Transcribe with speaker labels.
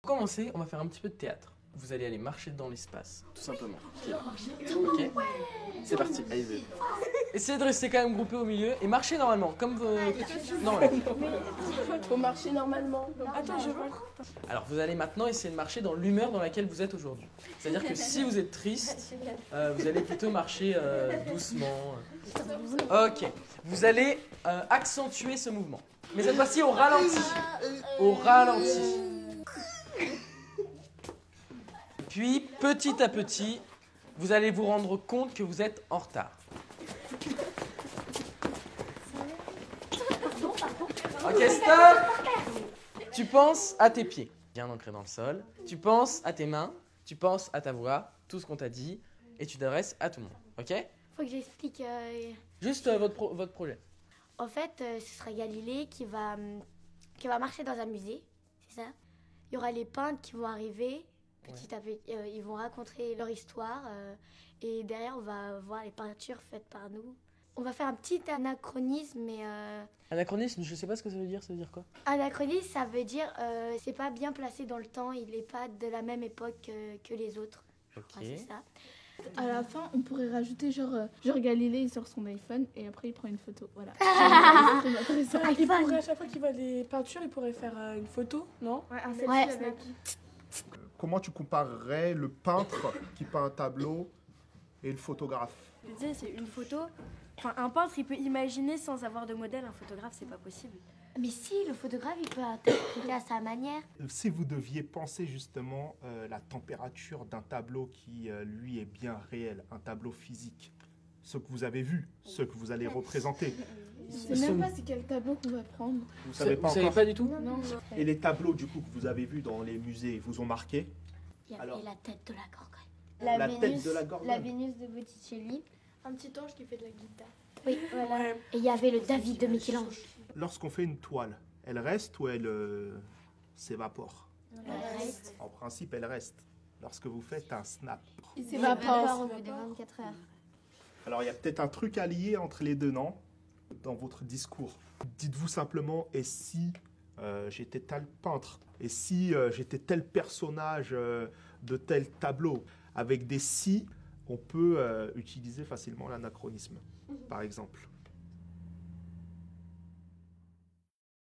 Speaker 1: Pour commencer, on va faire un petit peu de théâtre. Vous allez aller marcher dans l'espace, tout simplement. Ok. C'est parti, allez-y. Essayez de rester quand même groupé au milieu et marchez normalement, comme vous... Normalement.
Speaker 2: Faut marcher normalement. Attends, je vois.
Speaker 1: Alors vous allez maintenant essayer de marcher dans l'humeur dans laquelle vous êtes aujourd'hui. C'est-à-dire que si vous êtes triste, vous allez plutôt marcher doucement. Ok. Vous allez accentuer ce mouvement. Mais cette fois-ci au ralenti. Au ralenti. Puis, petit à petit, vous allez vous rendre compte que vous êtes en retard. Ok, stop! Tu penses à tes pieds, bien ancrés dans le sol. Tu penses à tes mains, tu penses à ta voix, tout ce qu'on t'a dit, et tu t'adresses à tout le monde, ok?
Speaker 3: Faut que j'explique.
Speaker 1: Juste votre projet.
Speaker 3: En fait, ce sera Galilée qui va marcher dans un musée, c'est ça? Il y aura les peintres qui vont arriver. Petit à petit, ils vont raconter leur histoire et derrière, on va voir les peintures faites par nous. On va faire un petit anachronisme, mais...
Speaker 1: Anachronisme, je sais pas ce que ça veut dire quoi?
Speaker 3: Anachronisme, ça veut dire c'est pas bien placé dans le temps, il n'est pas de la même époque que les autres.
Speaker 1: Ok.
Speaker 3: Ouais, c'est ça.
Speaker 2: À la fin, on pourrait rajouter genre Galilée, il sort son iPhone et après il prend une photo. Voilà.
Speaker 4: Il pourrait, à chaque fois qu'il voit des peintures, il pourrait faire une photo, non?
Speaker 2: Ouais, un selfie
Speaker 3: Ouais.
Speaker 2: avec.
Speaker 5: Comment tu comparerais le peintre qui peint un tableau et le photographe?
Speaker 6: Tu sais, c'est une photo. Enfin, un peintre, il peut imaginer sans avoir de modèle. Un photographe, c'est pas possible.
Speaker 3: Mais si, le photographe, il peut interpréter à sa manière.
Speaker 5: Si vous deviez penser justement la température d'un tableau qui, lui, est bien réel, un tableau physique, ce que vous avez vu, ce que vous allez représenter,
Speaker 2: Je sais même pas c'est quel tableau qu'on va prendre.
Speaker 5: vous savez pas
Speaker 1: Vous savez
Speaker 5: encore.
Speaker 1: pas du tout?
Speaker 2: Non.
Speaker 5: Et les tableaux du coup que vous avez vus dans les musées vous ont marqué?
Speaker 3: Il y avait
Speaker 5: Alors.
Speaker 3: la tête de la Gorgone.
Speaker 5: La tête de la Gorgone.
Speaker 3: La Vénus de Botticelli.
Speaker 4: Un petit ange qui fait de la guitare.
Speaker 3: Oui, voilà. Et il y avait le David de Michel-Ange.
Speaker 5: Lorsqu'on fait une toile, elle reste ou elle s'évapore?
Speaker 3: Elle reste.
Speaker 5: En principe, elle reste. Lorsque vous faites un snap.
Speaker 2: Il
Speaker 3: C'est pas
Speaker 2: s'évapore.
Speaker 3: au bout de 24 heures.
Speaker 5: Alors, il y a peut-être un truc à lier entre les deux, non? Dans votre discours. Dites-vous simplement, et si j'étais tel peintre? Et si j'étais tel personnage de tel tableau? Avec des si, on peut utiliser facilement l'anachronisme, par exemple.